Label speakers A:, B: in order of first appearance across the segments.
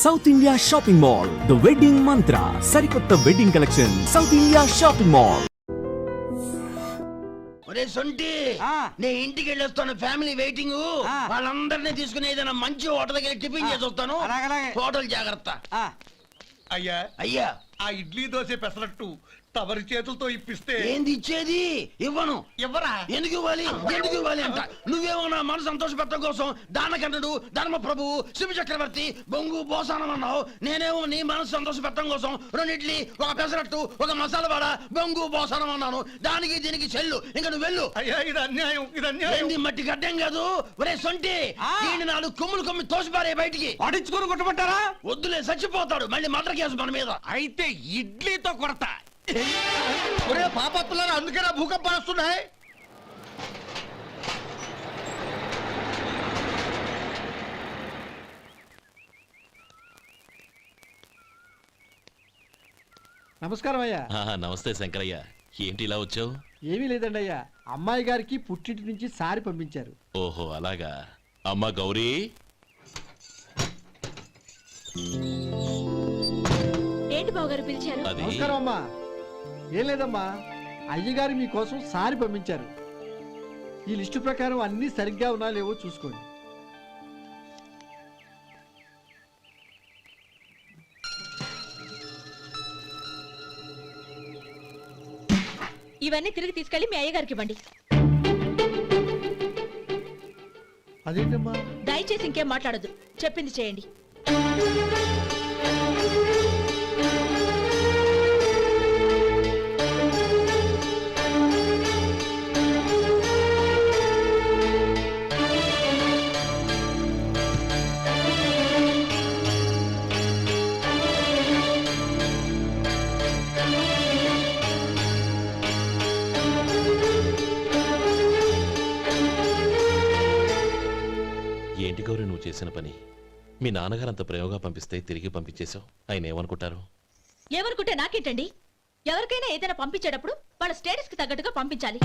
A: South India shopping mall, the wedding మంత్ర, సరికొత్త wedding collection, south India shopping mall.
B: ఒరే సొంటి, నేను ఇంటికి వెళ్ళొస్తాను, ఫ్యామిలీ వెయిటింగ్. వాళ్ళందరినీ తీసుకుని ఏదైనా మంచి హోటల్ దగ్గర టిఫిన్ చేసి వస్తాను. హోటల్ జాగ్రత్త.
C: అయ్యా
B: అయ్యా,
C: ఆ ఇడ్లీ దోశ పెసరట్టు తమరి చేతులతో ఇప్పిస్తే
B: ఏంది ఇచ్చేది? ఇవ్వను.
C: ఎవరా?
B: ఎందుకు ఇవ్వాలి? ఎందుకు ఇవ్వాలి అంట. నువ్వేమో నా మనసు సంతోష పెట్టడం కోసం దానకంటుడు, ధర్మ ప్రభువు, శివ చక్రవర్తి, బొంగు బోసానం అన్నావు. నేనేమో నీ మనసు సంతోష పెట్టడం కోసం 2 ఇడ్లీ, ఒక పెసరట్టు, ఒక మసాలా వడ, బొంగు బోసానం అన్నాను. దానికి దీనికి చెల్లు. ఇంకా నువ్వు వెళ్ళు.
C: అయ్యా ఇది అన్యాయం, ఇది అన్యాయం.
B: ఏంది మట్టి గడ్డం కాదు. ఒరే సొంటి, దీన్ని 4 కొమ్ములు కొమ్మి తోసిపారే బయటికి.
D: పడించుకొని కొట్టమంటారా?
B: వద్దులే, చచ్చిపోతాడు. మళ్ళీ మర్డర్ కేసు మన మీద.
D: అయితే ఇడ్లీతో కొడతా.
C: ఒరే పాపత్తులారా, అందుకే నా భూకంపాలు వస్తున్నాయి.
E: నమస్కారం అయ్యా.
F: నమస్తే శంకరయ్య, ఏంటి ఇలా వచ్చావు?
E: ఏమీ లేదండి అయ్యా, అమ్మాయి గారికి పుట్టింటి నుంచి సారి పంపించారు.
F: ఓహో అలాగా. అమ్మా గౌరీ,
G: ఏంటి బావగారు పిలిచారు?
F: అది
E: నమస్కారం అమ్మా. ఏం లేదమ్మా, అయ్యగారు మీకోసం సారి పంపించారు. ఈ లిస్టు ప్రకారం అన్ని సరిగ్గా ఉన్నా లేవో చూసుకోండి.
G: ఇవన్నీ తిరిగి తీసుకెళ్లి మీ అయ్యగారికి ఇవ్వండి.
E: అదేంటమ్మా?
G: దయచేసి ఇంకేం మాట్లాడొద్దు, చెప్పింది చేయండి.
F: ఏంటి గౌరీ నువ్వు చేసిన పని? మీ నాన్నగారు అంత ప్రేమగా పంపిస్తే తిరిగి పంపించేశావు. ఆయన ఏమనుకుంటారు?
G: ఏమనుకుంటే నాకేంటండి? ఎవరికైనా ఏదైనా పంపించేటప్పుడు వాళ్ళ స్టేటస్ కి తగ్గట్టుగా పంపించాలి.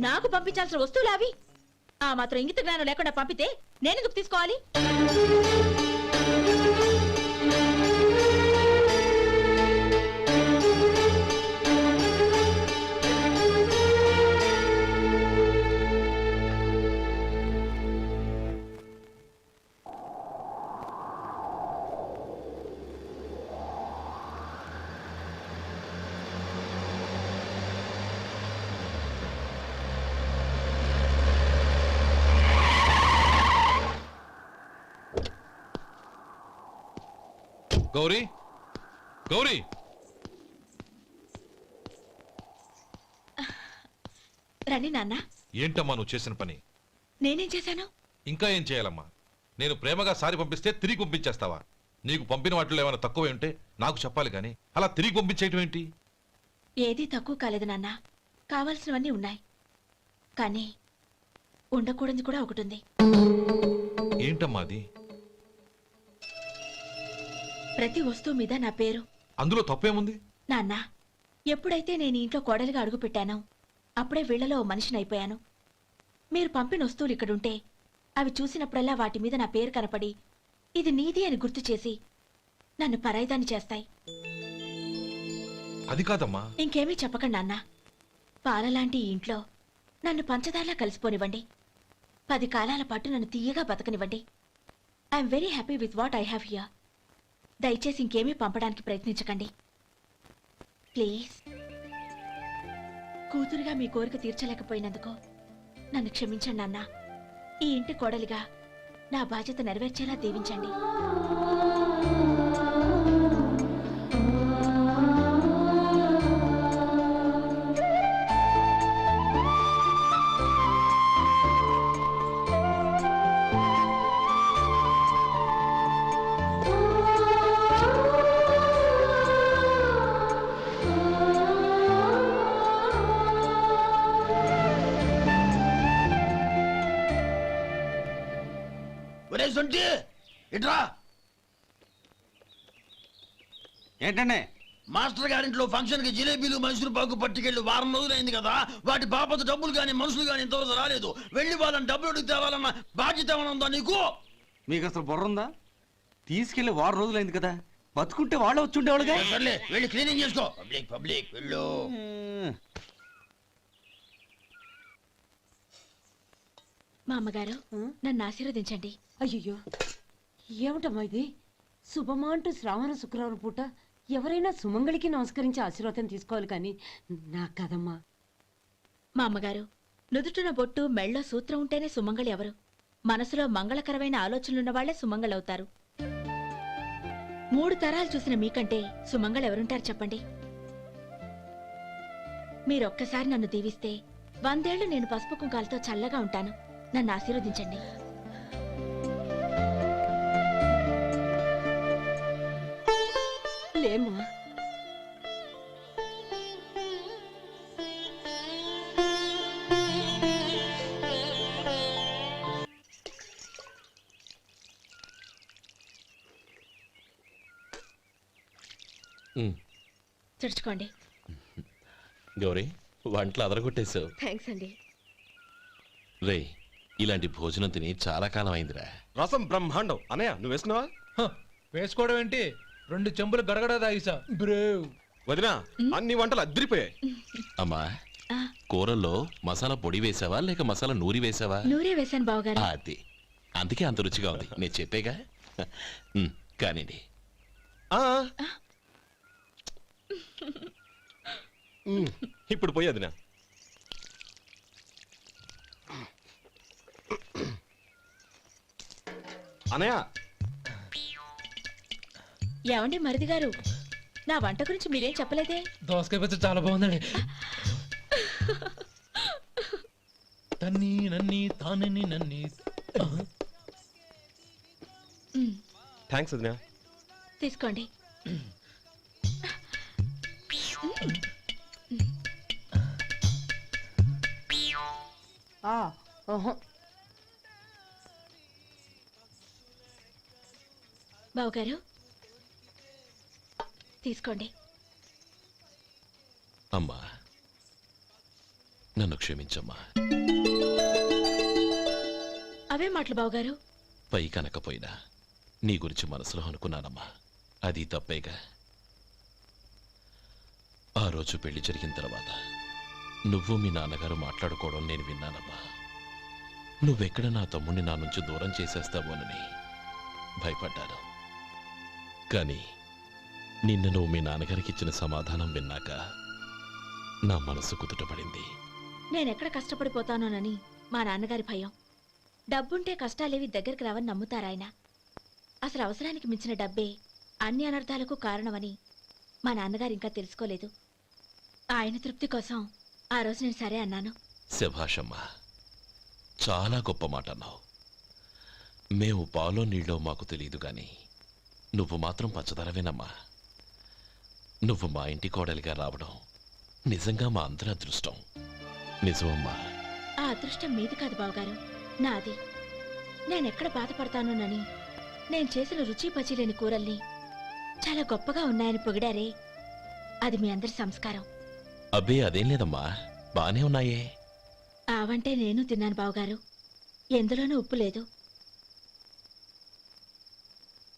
G: నాకు పంపించాల్సిన వస్తువులు అవి. ఆ మాత్రం ఇంగిత జ్ఞానం లేకుండా పంపితే నేనెందుకు తీసుకోవాలి?
H: గౌరీ, గౌరీ,
G: రండి నాన్న.
H: ఏంటమ్మా నువ్వు చేసిన పని?
G: నేనేం చేశాను?
H: ఇంకా ఏం చేయాలమ్మా? నేను ప్రేమగా సారి పంపిస్తే తిరిగి పంపించేస్తావా? నీకు పంపిన వాటిలో ఏమైనా తక్కువ ఉంటే నాకు చెప్పాలి కానీ అలా తిరిగి పంపించేయటం ఏంటి?
G: ఏదీ తక్కువ కాలేదు నాన్న, కావాల్సినవన్నీ ఉన్నాయి. కానీ ఉండకూడదు కూడా ఒకటి ఉంది.
H: ఏంటమ్మా అది?
G: ప్రతి వస్తువు మీద నా పేరు.
H: అందులో తప్పేముంది?
G: నాన్న, ఎప్పుడైతే నేను ఇంట్లో కోడలిగా అడుగు పెట్టానో అప్పుడే వీళ్లలో ఓ మనిషిని అయిపోయాను. మీరు పంపిన వస్తువులు ఇక్కడుంటే అవి చూసినప్పుడల్లా వాటి మీద నా పేరు కనపడి ఇది నీది అని గుర్తు చేసి నన్ను పరాయిదాన్ని చేస్తాయి.
H: అది కాదమ్మా.
G: ఇంకేమీ చెప్పకండి నాన్న. పాలలాంటి ఈ ఇంట్లో నన్ను పంచదారలా కలిసిపోనివ్వండి. 10 కాలాల పాటు నన్ను తీయగా బతకనివ్వండి. I'm very happy with what I have here. దయచేసి ఇంకేమీ పంపడానికి ప్రయత్నించకండి ప్లీజ్. కూతురుగా మీ కోరిక తీర్చలేకపోయినందుకు నన్ను క్షమించండి నాన్న. ఈ ఇంటి కోడలిగా నా బాధ్యత నెరవేర్చేలా దీవించండి.
B: ఒరే సొంటి, ఇట్రా.
D: ఏంటండి?
B: మాస్టర్ గారింట్లో ఫంక్షన్ కి జిలేబీలు మైసూరు పాకు పట్టుకెళ్ళి వారం రోజులైంది కదా. వాటి బాపత డబ్బులు గాని మనుషులు గాని ఇంతవరకు రాలేదు. వెళ్ళి వాళ్ళని డబ్బులు అడిగి తేవాలన్న బాధ్యత ఏమైనా ఉందా నీకు?
D: మీకు అసలు బుర్ర ఉందా? తీసుకెళ్లి వారం రోజులైంది కదా, బతుకుంటే వాళ్ళు వచ్చి ఉండేవాళ్ళుగా.
B: సర్లే వెళ్ళి క్లీనింగ్ చేసుకో. పబ్లిక్ పబ్లిక్ వెళ్ళు.
G: మా అమ్మగారు నన్ను ఆశీర్వదించండి.
I: అయ్యో ఏమిటమ్మా ఇది? శుభమా అంటూ శ్రావణ శుక్రవారం పూట ఎవరైనా సుమంగళికి నమస్కరించి ఆశీర్వాదం తీసుకోవాలి కానీ నాకు కదమ్మా.
G: మా అమ్మగారు నుదుటిన బొట్టు మెళ్ళో సూత్రం ఉంటేనే సుమంగళి ఎవరు? మనసులో మంగళకరమైన ఆలోచనలున్న వాళ్లే సుమంగళవుతారు. 3 తరాలు చూసిన మీకంటే సుమంగళ ఎవరుంటారు చెప్పండి? మీరొక్కసారి నన్ను దీవిస్తే 100 ఏళ్లు నేను పసుపు కుంకాలతో చల్లగా ఉంటాను. నన్ను ఆశీర్వదించండి.
I: లేమ్మా.
G: చుడుచుకోండి.
F: గౌరీ, వంటలు అదరగొట్టేశావు.
G: థ్యాంక్స్ అండి.
F: రే, ఇలాంటి భోజనం తిని చాలా కాలం అయిందిరా.
J: రసం బ్రహ్మాండం. అనయ్య నువ్వు వేసుకున్నావా?
C: వేసుకోవడం ఏంటి, 2 చెంబులు గడగడ తాగిసా బ్రేవ్.
J: వదినా, అన్ని వంటలు అద్దరిపోయాయి.
F: అమ్మా,
G: ఆ,
F: కూరల్లో మసాలా పొడి వేసావా లేక మసాలా నూరి వేసావా?
G: నూరే వేశాను బావగారు.
F: అది అందుకే అంత రుచిగా ఉంది. నేను చెప్పేగా. కానివ్వండి.
J: ఆ. ఇప్పుడు పోయి వదినా. అనయ్య,
G: ఏమండి మరిది గారు, నా వంట గురించి మీరేం చెప్పలేదే?
C: దోసకాయ పచ్చడి చాలా బాగుందండి. తన్ని నన్ని తానని నన్ని.
J: థ్యాంక్స్ వదినా.
G: తీసుకోండి. బావగారు తీసుకోండి.
F: అమ్మా, నన్ను క్షమించమ్మా.
G: అవే మాటలు బావగారు.
F: పై కనకపోయినా నీ గురించి మనసులో అనుకున్నానమ్మా. అది తప్పేగా. ఆ రోజు పెళ్లి జరిగిన తర్వాత నువ్వు మీ నాన్నగారు మాట్లాడుకోవడం నేను విన్నానమ్మా. నువ్వెక్కడ నా తమ్ముడిని నా నుంచి దూరం చేసేస్తావోనని భయపడ్డాను. కానీ నిన్న నువ్వు మీ నాన్నగారికి ఇచ్చిన సమాధానం విన్నాక నా మనసు కుదుటపడింది.
G: నేనెక్కడ కష్టపడిపోతానోనని మా నాన్నగారి భయం. డబ్బుంటే కష్టాలేవి దగ్గరికి రావని నమ్ముతారాయన. అసలు అవసరానికి మించిన డబ్బే అన్ని అనర్థాలకు కారణమని మా నాన్నగారు ఇంకా తెలుసుకోలేదు. ఆయన తృప్తి కోసం ఆ రోజు నేను సరే అన్నాను.
F: శభాషమ్మా, చాలా గొప్ప మాట అన్నావు. మేము పాలో నీళ్ళో మాకు తెలియదు గాని నువ్వు మాత్రం పచ్చదరవేనమ్మా. నువ్వు మా ఇంటి కోడలిగా రావడం నిజంగా మా అందరి అదృష్టం. నిజమమ్మా.
G: ఆ అదృష్టం మీది కాదు బావగారు, నాది. నేనెక్కడ బాధపడతానోనని నేను చేసిన రుచి పచిలేని కూరల్ని చాలా గొప్పగా ఉన్నాయని పొగిడారే, అది మీ అందరి సంస్కారం.
F: అబ్బే అదేం లేదమ్మా, బానే ఉన్నాయే.
G: ఆవంటే నేను తిన్నాను బావగారు, ఎందులోనూ ఉప్పు లేదు.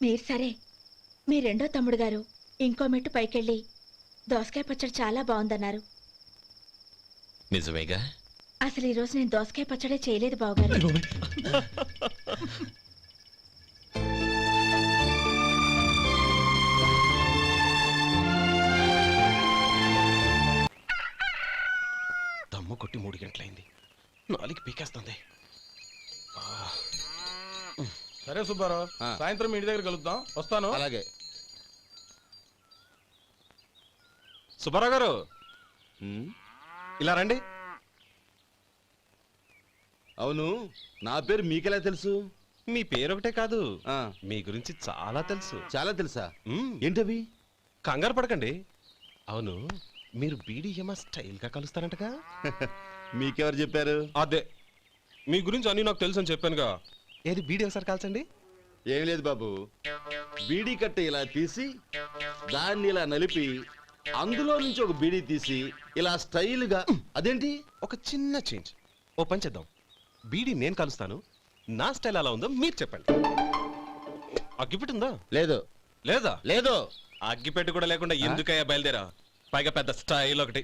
G: మీరు సరే, మీ రెండో తమ్ముడు గారు ఇంకో మెట్టు పైకెళ్ళి దోసకాయ పచ్చడి చాలా బాగుందన్నారు.
F: నిజమేగా?
G: అసలు ఈరోజు నేను దోసకాయ పచ్చడే చేయలేదు బావగారు.
J: దమ్ము కొట్టి 3 గంటలైంది. 4కి పీకేస్తుంది.
C: సరే సుబ్బారావు, సాయంత్రం ఇంటి దగ్గర కలుద్దాం. వస్తాను.
B: అలాగే.
J: సుబ్బారావు గారు, ఇలా రండి.
B: అవును, నా పేరు మీకెలా తెలుసు?
J: మీ పేరు ఒకటే కాదు, మీ గురించి చాలా తెలుసు.
B: చాలా తెలుసా?
J: మ్మ్.
B: ఏంటవి?
J: కంగారు పడకండి. అవును, మీరు బీడీఎం స్టైల్ గా కలుస్తారంటగా?
B: మీకెవరు చెప్పారు?
J: అదే, మీ గురించి అన్ని నాకు తెలుసు అని చెప్పానుగా. ఏది బీడీ ఒకసారి కాల్చండి.
B: ఏం లేదు బాబు, బీడీ కట్ట ఇలా తీసి దాన్ని ఇలా నలిపి అందులో నుంచి ఒక బీడీ తీసి ఇలా స్టైల్గా. అదేంటి?
J: ఒక చిన్న చేంజ్. ఓ పని చేద్దాం, బీడీ నేను కలుస్తాను, నా స్టైల్ అలా ఉందో మీరు చెప్పండి. అగ్గిపెట్టుందా
B: లేదు
J: లేదా
B: లేదు
J: అగ్గిపెట్టు కూడా లేకుండా ఎందుకయ్యా బయలుదేరా పైగా పెద్ద స్టైల్ ఒకటి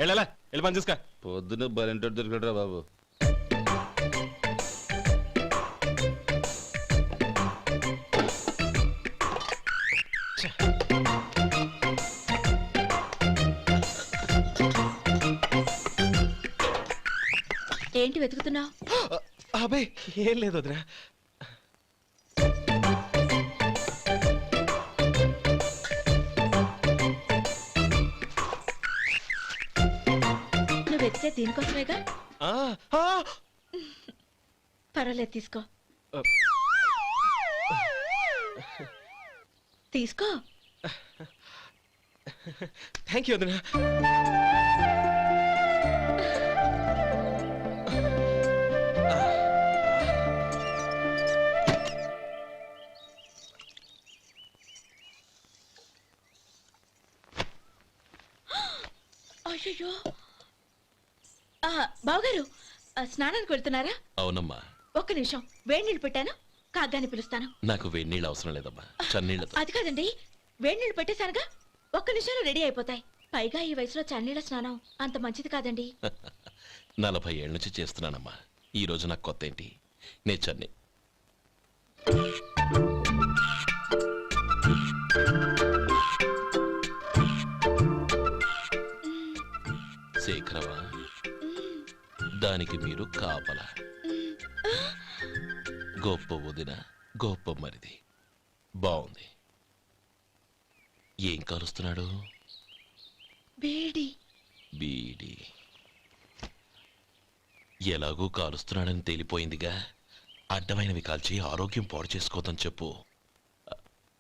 J: వెళ్ళాలా వెళ్ళి పని చూసుకో
B: పొద్దున బలింటోడు దొరికడరా బాబు.
G: ఏంటి వెతుకుతున్నావు?
J: అబే ఏం లేదు వదినా
G: నువ్వు వెతికే దీనికోసమేగా.
J: ఆ, ఆ,
G: పర్వాలేదు, తీసుకో తీసుకో.
J: థ్యాంక్ యూ వదినా
G: అయ్యో, బావగారు స్నానానికి వెళ్తున్నారా?
F: అవునమ్మా.
G: ఒక్క నిమిషం, వేడి నీళ్ళు పెట్టాను, కాగ్గాని పిలుస్తాను.
F: నాకు వేడినీళ్ళు అవసరం లేదమ్మా, చన్నీళ్ళతో.
G: అది కాదండి, వేడి నీళ్ళు పెట్టేశానుగా, ఒక్క నిమిషంలో రెడీ అయిపోతాయి. పైగా ఈ వయసులో చన్నీళ్ళ స్నానం అంత మంచిది కాదండి.
F: 40 ఏళ్ళ నుంచి చేస్తున్నానమ్మా. ఈ రోజు నాకు కొత్త ఏంటి? నే చన్ని. శేఖరవా, దానికి మీరు కాపలా. గొప్ప వదిన, గొప్ప మరిది. బాగుంది. ఏం కాలుస్తున్నాడు?
G: బీడి.
F: బీడి ఎలాగూ కాలుస్తున్నాడని తేలిపోయిందిగా. అడ్డమైనవి కాల్చి ఆరోగ్యం పాడు చేసుకోదని చెప్పు.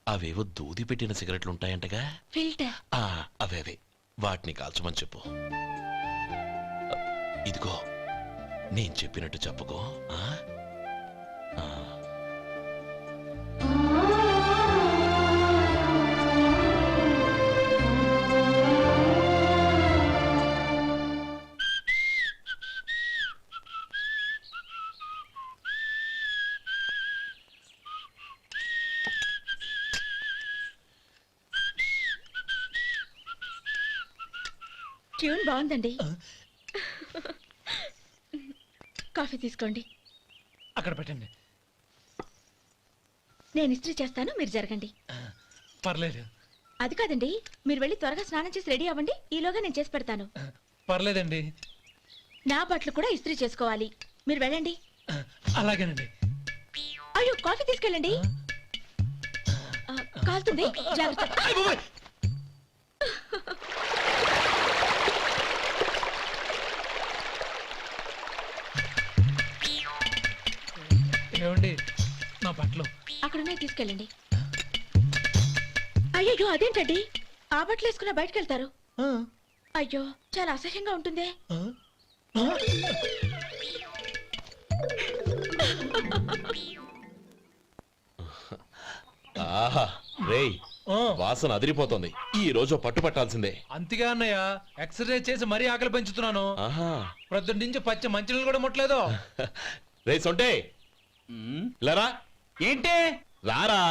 F: అవేవో దూది పెట్టిన సిగరెట్లు ఉంటాయంటగా.
G: ఫిల్టర్.
F: అవే వాటిని కాల్చమని చెప్పు. ఇదిగో, నేను చెప్పినట్టు చెప్పుకో.
G: ట్యూన్ బాగుందండి. కాఫీ తీసుకోండి.
C: అక్కడ పెట్టండి.
G: నేను ఇస్త్రీ చేస్తాను, మీరు జరగండి.
C: పర్లేదు.
G: అది కాదండి, మీరు వెళ్ళి త్వరగా స్నానం చేసి రెడీ అవ్వండి, ఈలోగా నేను చేసి పెడతాను.
C: పర్లేదండి.
G: నా బట్టలు కూడా ఇస్త్రీ చేసుకోవాలి, మీరు వెళ్ళండి.
C: అలాగేనండి.
G: అయ్యో, కాఫీ తీసుకెళ్ళండి. కాలుతుంది, జాగ్రత్త.
C: ఏమండి, నా బట్టలు
G: అక్కడున్నాయి, తీసుకెళ్ళండి. అయ్యో, అదేంటండి, ఆ బట్టలు వేసుకున్న బయటకు వెళ్తారు? అయ్యో, చాలా అసహ్యంగా ఉంటుందే.
F: ఆహా, రేయ్, వాసన అదిరిపోతుంది. ఈ రోజు పట్టు పట్టాల్సిందే.
C: అంతగా అన్నయ్య, ఎక్సర్సైజ్ చేసి మరీ ఆకలి పెంచుతున్నాను. ప్రొద్దున నుంచి పచ్చ మంచినీళ్ళు కూడా ముట్టలేదు.
F: రే సొంటే, లరా.
D: ఏంటి
F: రారా.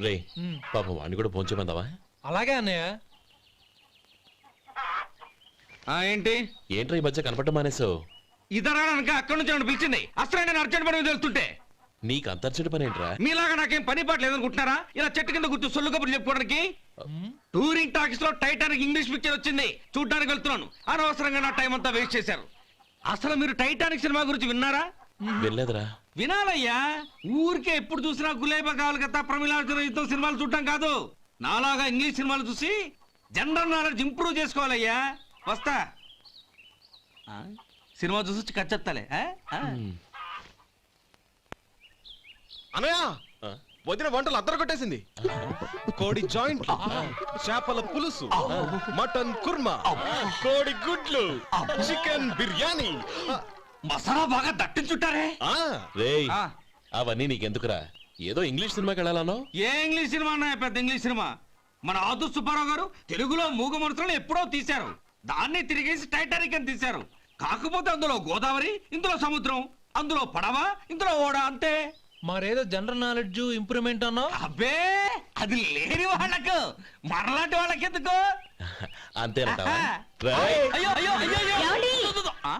F: రే, పాపం వాడిని కూడా పోంచమందావా?
C: అలాగే అన్నయ్య.
D: ఏంటి
F: ఏంట్రా ఈ మధ్య కనపడటం మానేసావు?
D: ఇద్దరు అక్కడి నుంచి నన్ను పిలిచింది. అసలు నేను అర్జెంట్ పని మీద వెళ్తుంటే
F: నీకు అంతర్చడి పని ఏంట్రా?
D: మీలాగా నాకేం పని పాట లేదనుకుంటున్నారా? ఇలా చెట్టు కింద కూర్చో సొల్లు కబుర్లు చెప్పుకోవడానికి. టూరింగ్ టాకీస్ లో టైటానిక్ ఇంగ్లీష్ పిక్చర్ వచ్చింది, చూడ్డానికి వెళ్తున్నాను. అనవసరంగా నా టైం అంతా వేస్ట్ చేశారు. అసలు మీరు టైటానిక్ సినిమా గురించి విన్నారా?
F: వెళ్ళలేదురా.
D: వినాలయ్యా, ఊరికే ఎప్పుడు చూసినా గులేబా కావాలి కదా ప్రమిళార్జున యుద్ధం సినిమాలు చూడటం కాదు. నాలాగా ఇంగ్లీష్ సినిమాలు చూసి జనరల్ నాలెడ్జ్ ఇంప్రూవ్ చేసుకోవాలయ్యా. వస్తా. సినిమా చూసి కచ్చెత్తాలే.
J: అనయ్య, వదిన వంటలు అద్దరు కొట్టేసింది. కోడి జాయింట్, చేపల పులుసు, మటన్ కుర్మా, కోడి గుడ్లు, చికెన్ బిర్యానీ,
D: మసాలా బాగా దట్టించుంటారే.
F: రేయ్, అవన్నీ నీకెందుకురా? ఏదో ఇంగ్లీష్ సినిమాకి వెళ్ళాలనో?
D: ఏ ఇంగ్లీష్ సినిమా అన్నా? పెద్ద ఇంగ్లీష్ సినిమా. మన ఆదు సుబ్బారావు గారు తెలుగులో మూగ మనుషులను ఎప్పుడో తీశారు. దాన్ని తిరిగేసి టైటానిక్ అని తీశారు. కాకపోతే అందులో గోదావరి, ఇందులో సముద్రం. అందులో పడవా ఇందులో ఓడా అంతే.
C: మరేదో జనరల్ నాలెడ్జ్ ఇంప్రూవ్మెంట్ అన్నావు.
D: అబ్బే అది లేని వాళ్ళకు మరలాంటి వాళ్ళకి ఎందుకు?
F: అంతేనంటావా?
D: ఆహా.
F: రేయ్.
D: అయ్యో అయ్యో అయ్యో అయ్యో.
G: ఏమండి?
D: ఆ?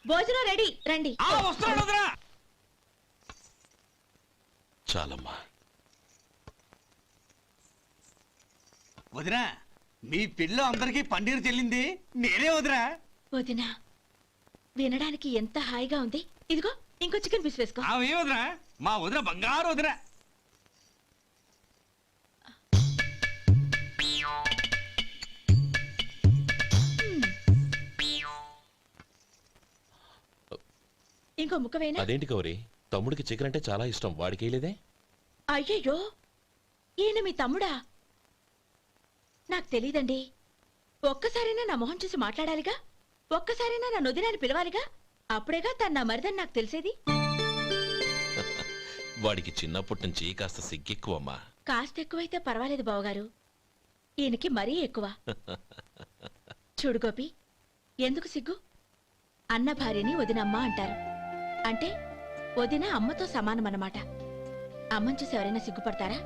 G: భోజనం రెడీ రండి.
D: వస్తున్నాడు వదరా.
F: చాలమ్మా.
D: వదినా మీ పిల్ల అందరికీ పన్నీరు చెల్లింది నేనే వదినా.
G: వదినా వినడానికి ఎంత హాయిగా ఉంది. ఇదిగో ఇంకో చికెన్ పీస్ వేసుకో.
D: ఆమె వదినా మా వదిన బంగారు వదినా.
G: ఇంకో ముక్క వేయనా?
F: అదేంటి గౌరీ, తమ్ముడికి చికెన్ అంటే చాలా ఇష్టం, వాడికి వేయలేదే?
G: అయ్యయ్యో ఈయన మీ తమ్ముడా? నాకు తెలీదండి. ఒక్కసారైనా నా మొహం చూసి మాట్లాడాలిగా, ఒక్కసారైనా నా నొదినాన్ని పిలవాలిగా, అప్పుడేగా తన నా మరిదని నాకు తెలిసేది.
F: వాడికి చిన్నప్పటి నుంచి కాస్త సిగ్గెక్కువమ్మా.
G: కాస్త ఎక్కువైతే పర్వాలేదు బావగారు, ఈయనకి మరీ ఎక్కువ. చూడు గోపి, ఎందుకు సిగ్గు? అన్న భార్యని వదినమ్మ అంటారు. అంటే వదిన అమ్మతో సమానమన్నమాట. అమ్మని చూసి ఎవరైనా సిగ్గుపడతారా?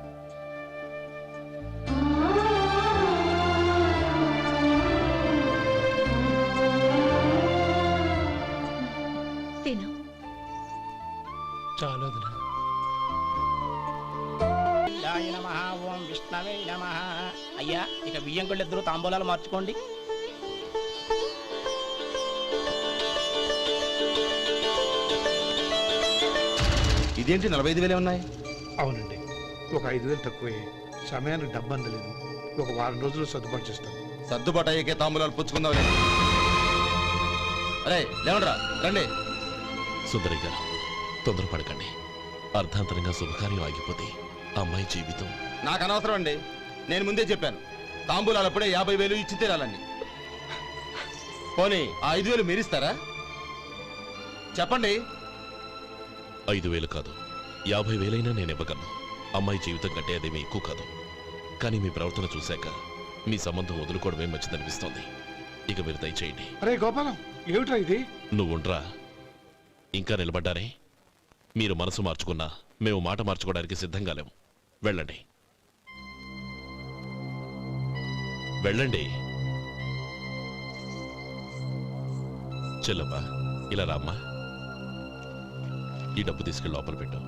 G: తిను.
C: చాలు వదినా.
B: ఓం విష్ణవే నమః. అయ్యా ఇక బియ్యం కొళ్ళు ఇద్దరు తాంబూలాలు మార్చుకోండి.
K: ఇదేంటి 45,000 ఉన్నాయి?
E: అవునండి, ఒక 5,000 తక్కువే. సమయానికి డబ్బు అందలేదు. ఒక వారం రోజుల్లో సర్దుబాటు చేస్తాం.
K: సర్దుబాటు అయ్యే తాంబూలాలు పుచ్చుకుందాం. అరే లేవండ్రా రండి.
F: సుందరి గారు తొందరపడకండి. అర్ధాంతరంగా శుభకార్యం ఆగిపోతే అమ్మాయి జీవితం.
K: నాకు అనవసరం అండి, నేను ముందే చెప్పాను. తాంబూలాలు అప్పుడే 50,000 ఇచ్చి తీరాలండి. పోనీ ఆ 5,000 మీరిస్తారా? చెప్పండి.
F: 5,000 కాదు, 50,000 నేను ఇవ్వగలను. అమ్మాయి జీవితం కంటే అదేమీ ఎక్కువ కాదు. కానీ మీ ప్రవర్తన చూశాక మీ సంబంధం వదులుకోవడమే మంచిదనిపిస్తోంది. ఇక మీరు దయచేయండి.
E: అరే గోపాలం, ఏమిట్రా ఇది?
F: నువ్వుండ్రా. ఇంకా నిలబడ్డారే? మీరు మనసు మార్చుకున్నా మేము మాట మార్చుకోవడానికి సిద్ధంగా లేము. వెళ్ళండి వెళ్ళండి. చెల్లమ్మా ఇలా రామ్మా. ఈ డబ్బు తీసుకెళ్ళి లోపల పెట్టు.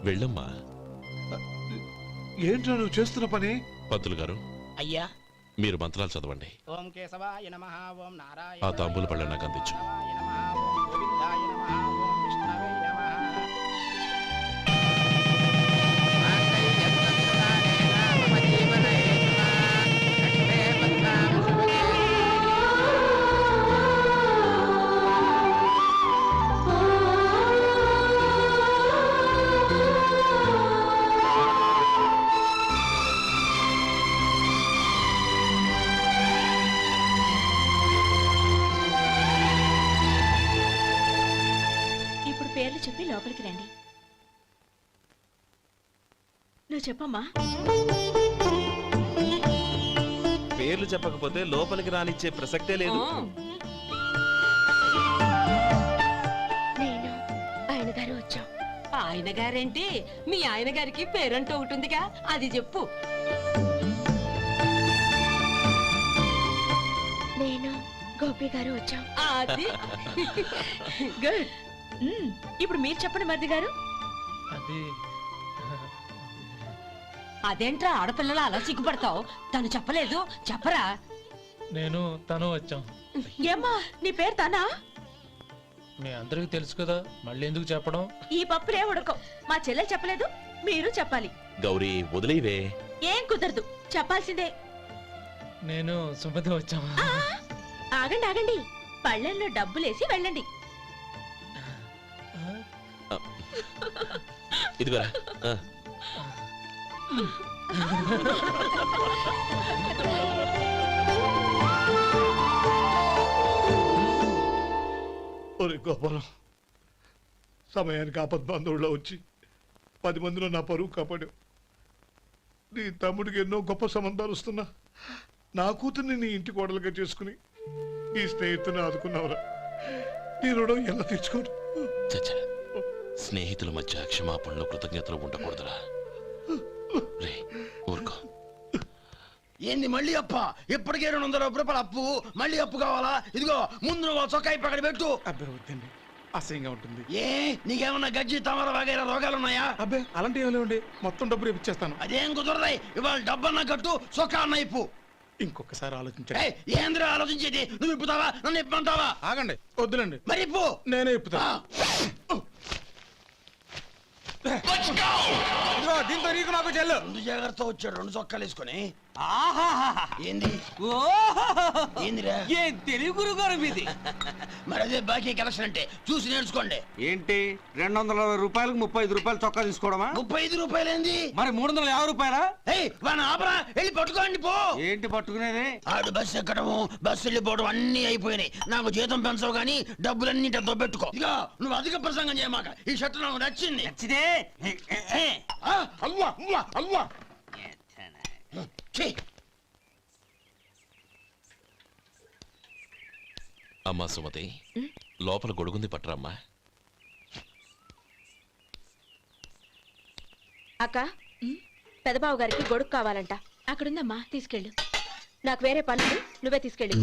F: వెళ్ళమ్మా.
E: ఏంట్రా నువ్వు చేస్తున్న పని?
F: పంతులు గారు
B: అయ్యా
F: మీరు మంత్రాలు చదవండి.
B: ఓం కేశవాయ నమః. ఓం నారాయణ.
F: ఆ తాంబూల పళ్ళ నాకు అందించు.
B: ఓం గోవిందాయ నమః. ఓం విష్ణవే నమః.
G: ఇప్పుడు పేర్లు చెప్పి లోపలికి రండి. నువ్వు చెప్పమ్మా.
J: పేర్లు చెప్పకపోతే లోపలికి రానిచ్చే ప్రసక్తే లేదు.
G: నేను ఆయన గారు వచ్చాం.
I: ఆయన గారేంటి, మీ ఆయన గారికి పేరంటూ ఒకటి ఉందిగా, అది చెప్పు.
G: నేను గోపి గారు వచ్చాం.
I: అది
G: గుడ్. ఇప్పుడు మీరు చెప్పండి మరిది గారు.
C: అది
I: అదేంట్రా ఆడపిల్లలు అలా సిగ్గుపడతావు? తను చెప్పలేదు, చెప్పరా.
C: నేను తను వచ్చాం.
G: ఏమ్మా నీ పేరు తానా?
C: మీ అందరికి తెలుసు కదా, మళ్ళీ ఎందుకు చెప్పడం?
G: ఈ పప్పులే ఉడకం. మా చెల్లెలు చెప్పలేదు, మీరు చెప్పాలి.
F: గౌరీ వదిలేవే.
G: ఏం కుదరదు, చెప్పాల్సిందే.
C: నేను సుమతి వచ్చాం.
G: ఆ, ఆగండి ఆగండి, పళ్ళెంలో డబ్బులేసి వెళ్ళండి.
F: ఇదిగోరా.
E: ఒరే గోపాలం, సమయానికి ఆపద్బాంధవుల్లో వచ్చి 10 మందిలో నా పరువు కాపాడావు. నీ తమ్ముడికి ఎన్నో గొప్ప సంబంధాలు వస్తున్నా నా కూతుర్ని నీ ఇంటి కోడలుగా చేసుకుని నీ స్నేహితుని ఆదుకున్నావురా. నీ రుణం ఎలా తీర్చుకోరు?
F: చచ్చా స్నేహితుల మధ్య క్షమాపణలు కృతజ్ఞతలు ఉండకూడదురా రే ఊరుకో.
B: ఏంది మళ్ళీ అప్ప? ఇప్పటికే 200 రూపాయల అప్పు, మళ్ళీ అప్పు కావాలా? ఇదిగో ముందు నువ్వు చొక్కా పక్కన పెట్టు.
E: అబ్బే వద్దండి, అసహ్యంగా ఉంటుంది.
B: ఏ నీకేమన్నా గజ్జి తమర వగైరా రోగాలున్నాయా?
E: అబ్బే అలాంటి ఏమీ లేవండి, మొత్తం డబ్బు రేపు ఇచ్చేస్తాను.
B: అదేం కుదరదాయి. ఇవాళ డబ్బన్నా కట్టు, చొక్కా అన్న ఇప్పు.
E: ఇంకొకసారి ఆలోచించండి.
B: ఏయ్, ఏందిరా ఆలోచించేది? నువ్వు ఇప్పుతావా, నన్ను ఇప్పమంటావా?
E: ఆగండి, వద్దులండి,
B: మరి ఇప్పు.
E: నేనే ఇప్పుతా. ఇదిగో, దీంతో నీకు నాకు చెల్లు.
B: ముందు జాగ్రత్త వచ్చాడు 2 చొక్కాలు వేసుకొని.
D: ఆహాహాహా.
B: ఏంది ఏందిరా?
D: ఏ తెలుగు గురుగారు మీది?
B: మరి అదే బాకీ కలెక్షన్ అంటే చూసి నేర్చుకోండి.
D: ఏంటి 220 రూపాయలకు 35 రూపాయలు చొక్కా తీసుకోవడమా?
B: 35 రూపాయలు ఏంది?
D: మరి 350 రూపాయలా?
B: ఏయ్ వాడిని ఆపరా, వెళ్ళి పట్టుకోండి పో.
D: ఏంటి పట్టుకునేది?
B: ఆడు బస్సు ఎక్కడము, బస్సు వెళ్ళిపోవడం అన్ని అయిపోయినాయి. నాకు జీతం పెంచవు గానీ డబ్బులన్నీ డబ్బు పెట్టుకో. ఇక నువ్వు అధిక ప్రసంగం చేయమాక. ఈ షర్ట్ నాకు నచ్చింది.
D: నచ్చితే
B: అల్వా అల్వా అల్వా. ఛీ.
F: అమ్మా సుమతి, లోపల గొడుగుంది పట్టరమ్మా.
G: అక్క పెదబాబు గారికి గొడుగు కావాలంట. అక్కడుందమ్మా, తీసుకెళ్ళు. నాకు వేరే పనులు, నువ్వే తీసుకెళ్ళి.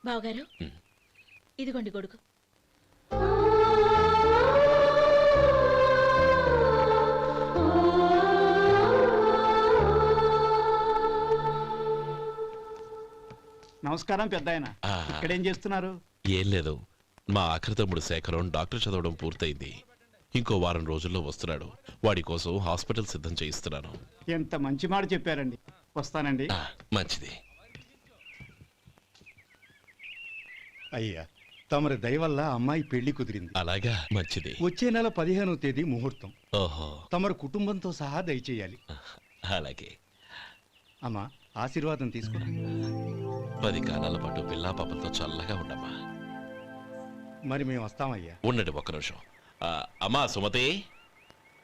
G: బావగారు, ఇదిగోండి గొడుగు.
L: నమస్కారం పెద్దాయన. ఇక్కడేం చేస్తున్నారు?
F: ఏం లేదు, మా ఆఖరి తమ్ముడు శేఖరం డాక్టర్ చదవడం పూర్తయింది. ఇంకో వారం రోజుల్లో వస్తున్నాడు. వాడి కోసం హాస్పిటల్ సిద్ధం చేయిస్తున్నాను.
L: ఎంత మంచి మాట చెప్పారండి. వస్తానండి.
F: మంచిది.
L: అయ్యా, తమరి దయ వల్ల అమ్మాయి పెళ్లి కుదిరింది.
F: అలాగా, మంచిది.
L: వచ్చే నెల 15వ తేదీ ముహూర్తం.
F: ఓహో,
L: తమరు కుటుంబంతో సహా దయచేయాలి.
F: అలాగే.
L: అమ్మా, ఆశీర్వాదం తీసుకురా.
F: 10 కాలాల పాటు పిల్లా పాపలతో చల్లగా ఉండమ్మా.
L: మరి మేము వస్తామయ్యా.
F: ఉండండి ఒక్క నిమిషం. అమ్మా సుమతి,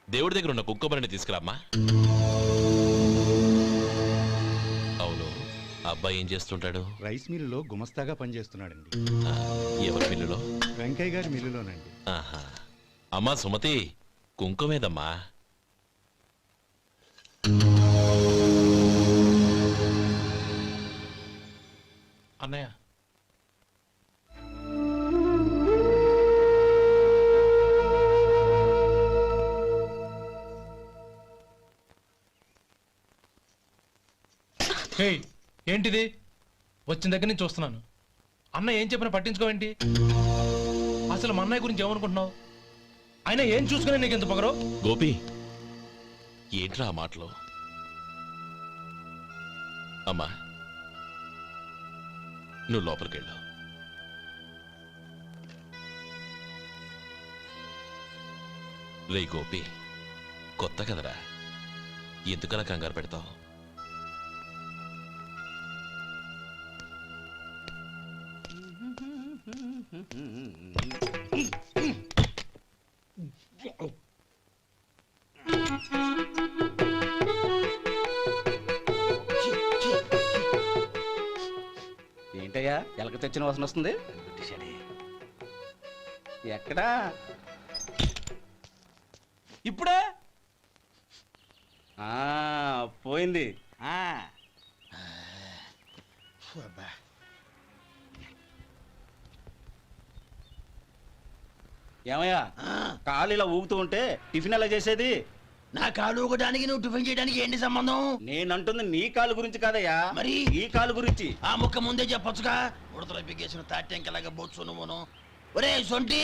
F: దేవుడి దగ్గర ఉన్న కుక్కమరిని తీసుకురామ్మా. అవును, అబ్బాయి ఏం చేస్తుంటాడు?
L: రైస్ మిల్లులో గుమస్తాగా పనిచేస్తున్నాడండి.
F: ఎవరి మిల్లులో?
L: వెంకయ్య గారి మిల్లులోనండి.
F: ఆహా. అమ్మా సుమతి, కుంకుమేదమ్మా.
C: అన్నయ్య, ఏంటిది? వచ్చిన దగ్గర నుంచి చూస్తున్నాను. అన్న ఏం చెప్పినా పట్టించుకోవేంటి? అసలు మా అన్నయ్య గురించి ఏమనుకుంటున్నావు? అయినా ఏం చూసుకునే నీకు ఎంత పొగరు?
F: గోపి, ఏంట్రా ఆ మాటలు? అమ్మా, నువ్వు లోపలికెళ్ళు. రే గోపి, కొత్త కదరా, ఎందుకలా కంగారు పెడతావు?
K: ఏంటయ్యా ఎలక తెచ్చిన వాసన వస్తుంది? ఎక్కడా?
D: ఇప్పుడే
K: పోయింది. ఏమయ్యా, కాలు ఇలా ఊగుతూ ఉంటే టిఫిన్ ఎలా చేసేది?
B: నా కాలు ఊగడానికి నువ్వు టిఫిన్ చేయడానికి ఏంటి సంబంధం?
K: నేనంటుంది నీ కాలు గురించి కాదయ్యా,
B: మరి
K: ఈ కాలు గురించి.
B: ఆ ముక్క ముందే చెప్పొచ్చుగా. ఉడతలో బిగ్గేసిన తాటెంకలాగా బొచ్చు నువ్వును. ఒరే సొంటి,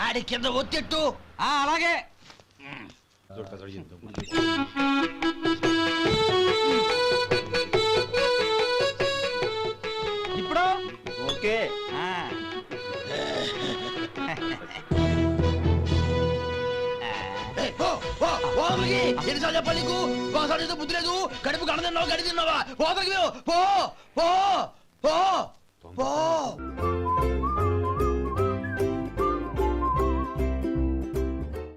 B: ఆడి కింద ఒత్తిట్టు.
D: అలాగే. ఇప్పుడు
K: ఓకే.
B: ఎన్నిసార్లు చెప్పాలి నీకు? ఒకసారి బుద్ధి లేదు. కడుపు గడ తిన్నావా, గడి తిన్నావా? పో పో పో పో.